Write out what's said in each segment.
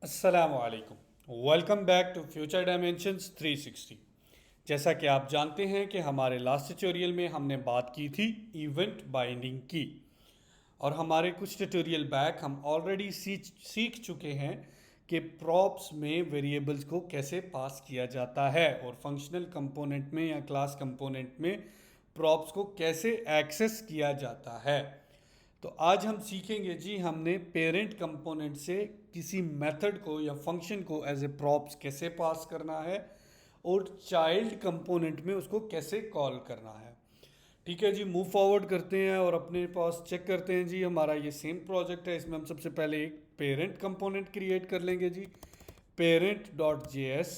अस्सलामुअलैकुम। Welcome back to future dimensions 360। जैसा कि आप जानते हैं कि हमारे लास्ट ट्यूटोरियल में हमने बात की थी इवेंट बाइंडिंग की, और हमारे कुछ ट्यूटोरियल बैक हम ऑलरेडी सीख चुके हैं कि प्रॉप्स में वेरिएबल्स को कैसे पास किया जाता है और फंक्शनल कंपोनेंट में या क्लास कंपोनेंट में प्रॉप्स को कैसे एक्सेस किया जाता है। तो आज हम सीखेंगे जी, हमने पेरेंट कंपोनेंट से किसी मेथड को या फंक्शन को एज ए प्रॉप्स कैसे पास करना है और चाइल्ड कंपोनेंट में उसको कैसे कॉल करना है। ठीक है जी, मूव फॉरवर्ड करते हैं और अपने पास चेक करते हैं जी। हमारा ये सेम प्रोजेक्ट है, इसमें हम सबसे पहले एक पेरेंट कंपोनेंट क्रिएट कर लेंगे जी, पेरेंट डॉट जे एस।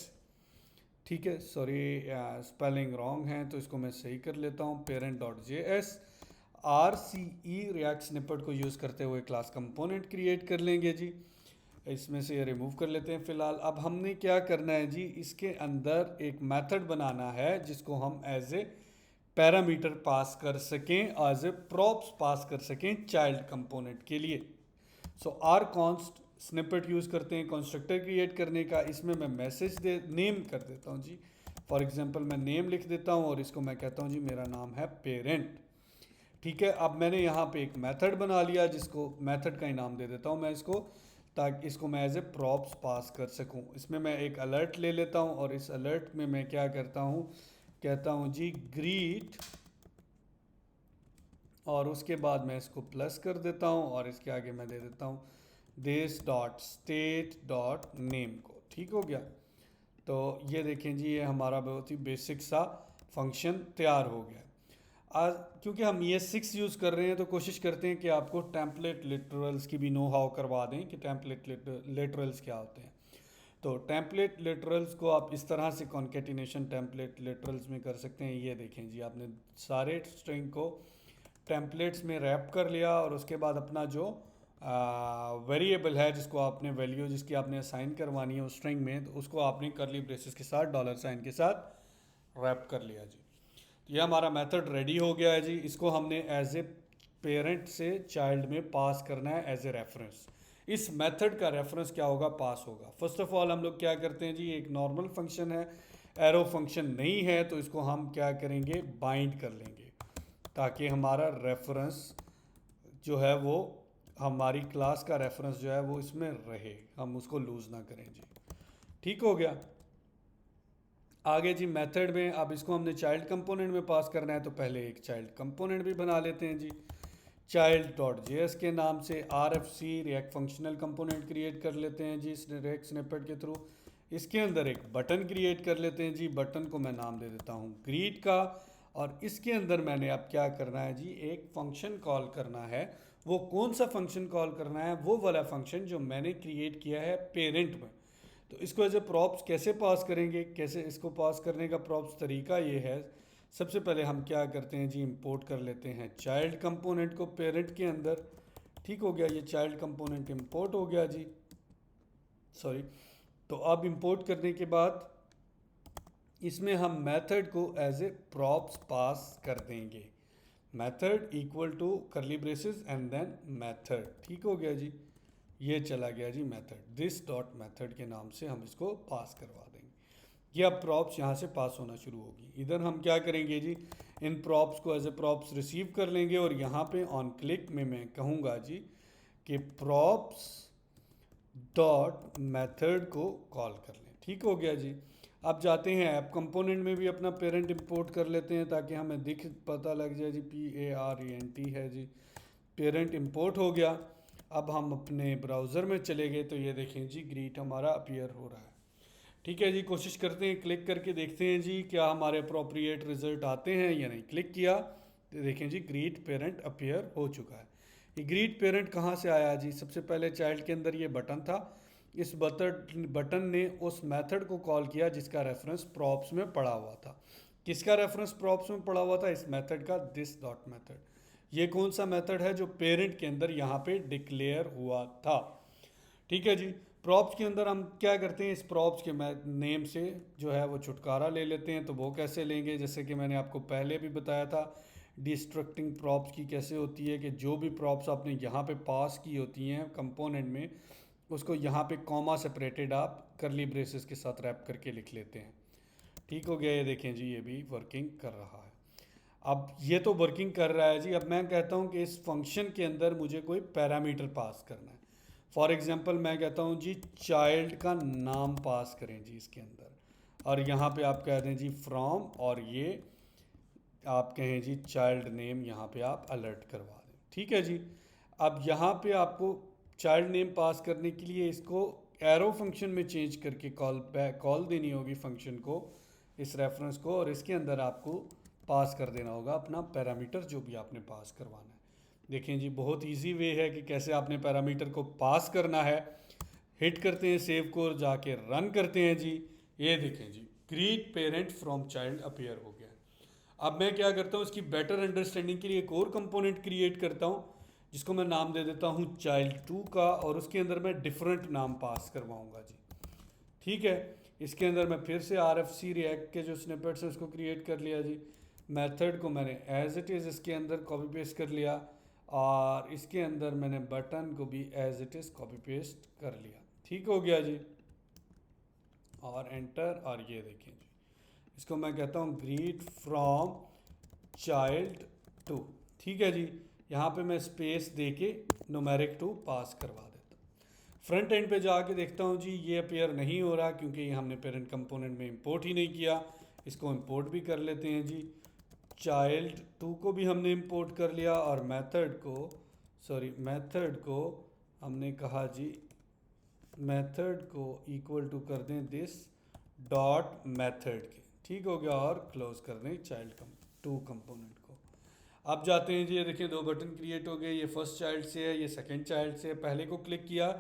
ठीक है, सॉरी स्पेलिंग रॉन्ग है तो इसको मैं सही कर लेता हूँ। Parent dot J S R C E react snippet को यूज़ करते हुए क्लास कंपोनेंट क्रिएट कर लेंगे जी। इसमें से ये रिमूव कर लेते हैं फ़िलहाल। अब हमने क्या करना है जी, इसके अंदर एक मेथड बनाना है जिसको हम एज ए पैरामीटर पास कर सकें, एज ए प्रॉप्स पास कर सकें चाइल्ड कंपोनेंट के लिए। सो आर कॉन्स्ट स्निपेट यूज़ करते हैं कंस्ट्रक्टर क्रिएट करने का। इसमें मैं मैसेज दे नेम कर देता हूँ जी। फॉर एग्जांपल मैं नेम लिख देता हूँ और इसको मैं कहता हूँ जी मेरा नाम है पेरेंट। ठीक है, अब मैंने यहाँ पे एक मेथड बना लिया जिसको मेथड का ही नाम दे देता हूँ मैं इसको, ताकि इसको मैं एज ए प्रॉप्स पास कर सकूँ। इसमें मैं एक अलर्ट ले लेता हूँ और इस अलर्ट में मैं क्या करता हूँ, कहता हूँ जी ग्रीट, और उसके बाद मैं इसको प्लस कर देता हूँ और इसके आगे मैं दे देता हूँ this dot state dot name को। ठीक हो गया। तो ये देखें जी, ये हमारा बहुत ही बेसिक सा फंक्शन तैयार हो गया। आज क्योंकि हम ये 6 यूज़ कर रहे हैं तो कोशिश करते हैं कि आपको टेम्पलेट लिटरल्स की भी नो हाउ करवा दें कि टेम्पलेट लिटरल्स क्या होते हैं। तो टेम्पलेट लिटरल्स को आप इस तरह से कॉन्केटिनेशन टेम्पलेट लिटरल्स में कर सकते हैं। ये देखें जी, आपने सारे स्ट्रिंग को टेम्पलेट्स में रैप कर लिया और उसके बाद अपना जो वेरिएबल है जिसको आपने वैल्यू जिसकी आपने असाइन करवानी है उस स्ट्रिंग में, तो उसको आपने करली ब्रेसेस के साथ डॉलर साइन के साथ रैप कर लिया जी। तो ये हमारा मेथड रेडी हो गया है जी। इसको हमने एज ए पेरेंट से चाइल्ड में पास करना है एज ए रेफरेंस। इस मेथड का रेफरेंस क्या होगा, पास होगा। फर्स्ट ऑफ ऑल हम लोग क्या करते हैं जी, एक नॉर्मल फंक्शन है, एरो फंक्शन नहीं है तो इसको हम क्या करेंगे, बाइंड कर लेंगे ताकि हमारा रेफरेंस जो है वो, हमारी क्लास का रेफरेंस जो है वो इसमें रहे, हम उसको लूज़ ना करें जी। ठीक हो गया। आगे जी मेथड में अब इसको हमने चाइल्ड कंपोनेंट में पास करना है तो पहले एक चाइल्ड कंपोनेंट भी बना लेते हैं जी। चाइल्ड डॉट जे एस के नाम से R F C react functional component create कर लेते हैं जी इस रिएक्ट स्निपेट के थ्रू। इसके अंदर एक बटन क्रिएट कर लेते हैं जी। बटन को मैं नाम दे देता हूँ ग्रीट का, और इसके अंदर मैंने अब क्या करना है जी, एक फंक्शन कॉल करना है। वो कौन सा फंक्शन कॉल करना है, वो वाला फंक्शन जो मैंने क्रिएट किया है पेरेंट में। तो इसको एज ए प्रॉप्स कैसे पास करेंगे, कैसे इसको पास करने का प्रॉप्स तरीका ये है। सबसे पहले हम क्या करते हैं जी, इंपोर्ट कर लेते हैं चाइल्ड कंपोनेंट को पेरेंट के अंदर। ठीक हो गया, ये चाइल्ड कंपोनेंट इंपोर्ट हो गया जी, सॉरी। तो अब इंपोर्ट करने के बाद इसमें हम मेथड को एज ए प्रॉप्स पास कर देंगे। Method equal to curly braces and then method. ठीक हो गया जी, ये चला गया जी मेथड, दिस डॉट मेथड के नाम से हम इसको पास करवा देंगे। ये अब प्रॉप्स यहाँ से पास होना शुरू होगी। इधर हम क्या करेंगे जी, इन प्रॉप्स को एज ए प्रॉप्स रिसीव कर लेंगे और यहाँ पे ऑन क्लिक में मैं कहूँगा जी कि प्रॉप्स डॉट मेथड को कॉल कर लें। ठीक हो गया जी। अब जाते हैं ऐप कंपोनेंट में भी अपना पेरेंट इंपोर्ट कर लेते हैं ताकि हमें दिख पता लग जाए जी, PARENT है जी, पेरेंट इंपोर्ट हो गया। अब हम अपने ब्राउज़र में चले गए तो ये देखें जी ग्रीट हमारा अपीयर हो रहा है। ठीक है जी, कोशिश करते हैं, क्लिक करके देखते हैं जी क्या हमारे अप्रोप्रिएट रिजल्ट आते हैं या नहीं। क्लिक किया तो देखें जी ग्रीट पेरेंट अपीयर हो चुका है। ये ग्रीट पेरेंट कहाँ से आया जी, सबसे पहले चाइल्ड के अंदर ये बटन था। इस बटन ने उस मेथड को कॉल किया जिसका रेफरेंस प्रॉप्स में पड़ा हुआ था। किसका रेफरेंस प्रॉप्स में पड़ा हुआ था, इस मेथड का, दिस डॉट मेथड। ये कौन सा मेथड है जो पेरेंट के अंदर यहाँ पे डिक्लेयर हुआ था। ठीक है जी। प्रॉप्स के अंदर हम क्या करते हैं, इस प्रॉप्स के नेम से जो है वो छुटकारा ले लेते हैं। तो वो कैसे लेंगे, जैसे कि मैंने आपको पहले भी बताया था डिस्ट्रक्टिंग प्रॉप्स की कैसे होती है, कि जो भी प्रॉप्स आपने यहाँ पे पास की होती हैं कंपोनेंट में, उसको यहाँ पे कॉमा सेपरेटेड आप करली ब्रेसेस के साथ रैप करके लिख लेते हैं। ठीक हो गया, ये देखें जी ये भी वर्किंग कर रहा है। अब ये तो वर्किंग कर रहा है जी। अब मैं कहता हूँ कि इस फंक्शन के अंदर मुझे कोई पैरामीटर पास करना है। फॉर एग्जांपल मैं कहता हूँ जी चाइल्ड का नाम पास करें जी इसके अंदर, और यहाँ पे आप कह दें जी फ्रॉम, और ये आप कहें जी चाइल्ड नेम, यहाँ पे आप अलर्ट करवा दें। ठीक है जी। अब यहाँ पे आपको चाइल्ड नेम पास करने के लिए इसको एरो फंक्शन में चेंज करके कॉल देनी होगी फंक्शन को, इस रेफरेंस को, और इसके अंदर आपको पास कर देना होगा अपना पैरामीटर जो भी आपने पास करवाना है। देखें जी बहुत इजी वे है कि कैसे आपने पैरामीटर को पास करना है। हिट करते हैं सेव को और जाके रन करते हैं जी। ये देखें जी greet parent from child appear हो गया। अब मैं क्या करता हूँ इसकी बेटर अंडरस्टैंडिंग के लिए एक और कंपोनेंट क्रिएट करता हूँ जिसको मैं नाम दे देता हूँ child2 का, और उसके अंदर मैं डिफरेंट नाम पास करवाऊँगा जी। ठीक है, इसके अंदर मैं फिर से RFC रिएक्ट के जो स्निपेट्स हैं उसको क्रिएट कर लिया जी। मेथड को मैंने एज इट इज़ इसके अंदर कॉपी पेस्ट कर लिया, और इसके अंदर मैंने बटन को भी as it is copy paste कर लिया। ठीक हो गया जी, और एंटर। और ये देखें जी इसको मैं कहता हूँ ग्रीट फ्रॉम child2। ठीक है जी, यहाँ पे मैं स्पेस दे के न्यूमेरिक 2 पास करवा देता हूँ। फ्रंट एंड पे जाके देखता हूँ जी ये अपीयर नहीं हो रहा क्योंकि ये हमने पेरेंट कंपोनेंट में इंपोर्ट ही नहीं किया। इसको इंपोर्ट भी कर लेते हैं जी। child2 को भी हमने इंपोर्ट कर लिया, और मेथड को हमने कहा जी मेथड को इक्वल टू कर दें दिस डॉट मेथड के। ठीक हो गया, और क्लोज कर दें child2 कंपोनेंट को। अब जाते हैं जी, ये देखिए दो बटन क्रिएट हो गए। ये फर्स्ट चाइल्ड से है, ये सेकंड चाइल्ड से है। पहले को क्लिक किया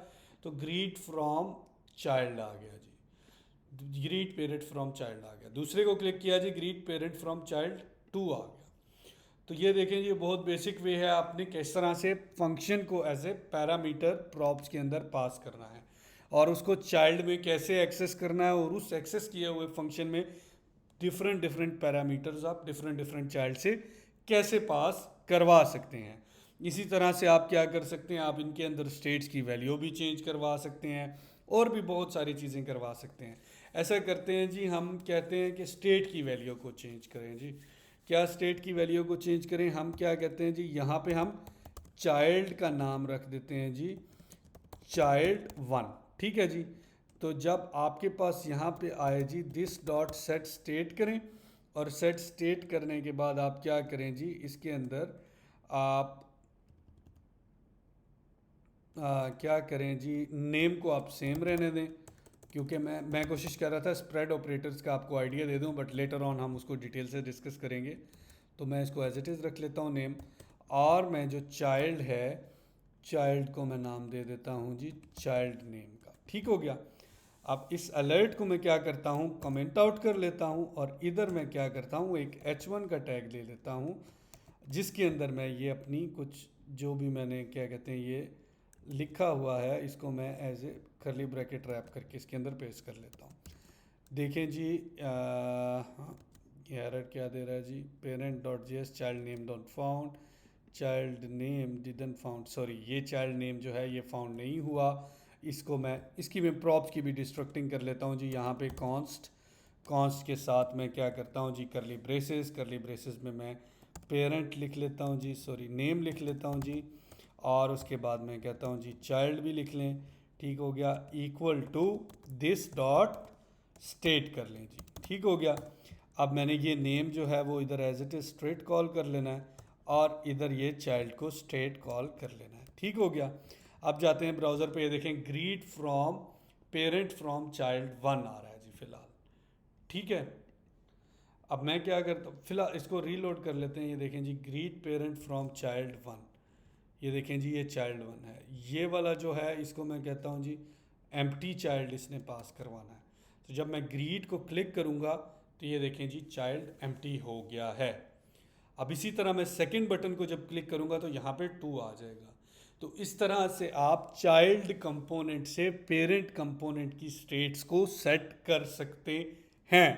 तो ग्रीट फ्रॉम चाइल्ड आ गया जी, ग्रीट पेरेंट फ्रॉम चाइल्ड आ गया। दूसरे को क्लिक किया जी ग्रीट पेरेंट फ्रॉम child2 आ गया। तो ये देखें ये बहुत बेसिक वे है आपने किस तरह से फंक्शन को एज ए पैरामीटर प्रॉप्स के अंदर पास करना है, और उसको चाइल्ड में कैसे एक्सेस करना है, और उस एक्सेस किए हुए फंक्शन में डिफरेंट पैरामीटर्स आप डिफरेंट चाइल्ड से कैसे पास करवा सकते हैं। इसी तरह से आप क्या कर सकते हैं, आप इनके अंदर स्टेट्स की वैल्यू भी चेंज करवा सकते हैं, और भी बहुत सारी चीज़ें करवा सकते हैं। ऐसा करते हैं जी, हम कहते हैं कि स्टेट की वैल्यू को चेंज करें जी। क्या स्टेट की वैल्यू को चेंज करें, हम क्या कहते हैं जी, यहाँ पे हम चाइल्ड का नाम रख देते हैं जी child1। ठीक है जी। तो जब आपके पास यहाँ पे आए जी दिस डॉट सेट स्टेट करें, और सेट स्टेट करने के बाद आप क्या करें जी, इसके अंदर आप क्या करें जी, नेम को आप सेम रहने दें, क्योंकि मैं कोशिश कर रहा था स्प्रेड ऑपरेटर्स का आपको आइडिया दे दूं, बट लेटर ऑन हम उसको डिटेल से डिस्कस करेंगे। तो मैं इसको एज इट इज़ रख लेता हूं नेम, और मैं जो चाइल्ड है चाइल्ड को मैं नाम दे देता हूं जी चाइल्ड नेम का। ठीक हो गया। अब इस अलर्ट को मैं क्या करता हूं, कमेंट आउट कर लेता हूं, और इधर मैं क्या करता हूं एक h1 का टैग ले लेता हूं, जिसके अंदर मैं ये अपनी कुछ जो भी मैंने क्या कहते हैं ये लिखा हुआ है इसको मैं एज ए करली ब्रैकेट रैप करके इसके अंदर पेस्ट कर लेता हूँ। देखें जी ये एरर क्या दे रहा है जी, parent dot JS child name dot found, child name didn't found, sorry ये चाइल्ड नेम जो है ये फाउंड नहीं हुआ। इसको मैं इसकी मैं प्रॉप्स की भी डिस्ट्रक्टिंग कर लेता हूँ जी। यहाँ पे कॉन्स्ट के साथ मैं क्या करता हूँ जी करली ब्रेसेस में मैं पेरेंट लिख लेता हूँ जी, सॉरी नेम लिख लेता हूँ जी, और उसके बाद मैं कहता हूँ जी चाइल्ड भी लिख लें। ठीक हो गया, equal to this dot state कर लें जी। ठीक हो गया। अब मैंने ये नेम जो है वो इधर as it is straight call कर लेना है, और इधर ये चाइल्ड को स्ट्रेट कॉल कर लेना है। ठीक हो गया। अब जाते हैं ब्राउज़र पे, ये देखें greet from parent from child1 आ रहा है जी फिलहाल। ठीक है। अब मैं क्या करता हूँ, फिलहाल इसको रीलोड कर लेते हैं। ये देखें जी ग्रीट पेरेंट फ्रॉम child1, ये देखें जी ये child1 है। ये वाला जो है इसको मैं कहता हूँ जी एम्प्टी चाइल्ड इसने पास करवाना है। तो जब मैं ग्रीट को क्लिक करूँगा तो ये देखें जी चाइल्ड एम्प्टी हो गया है। अब इसी तरह मैं सेकंड बटन को जब क्लिक करूँगा तो यहाँ पे 2 आ जाएगा। तो इस तरह से आप चाइल्ड कंपोनेंट से पेरेंट कंपोनेंट की स्टेट्स को सेट कर सकते हैं।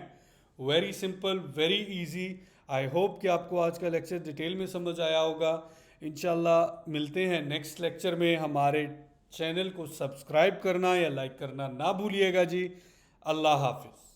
Very simple, very easy. I hope कि आपको आज का लेक्चर डिटेल में समझ आया होगा। इंशाल्लाह मिलते हैं नेक्स्ट लेक्चर में हमारे चैनल को सब्सक्राइब करना या लाइक करना ना भूलिएगा जी। अल्लाह हाफिज़।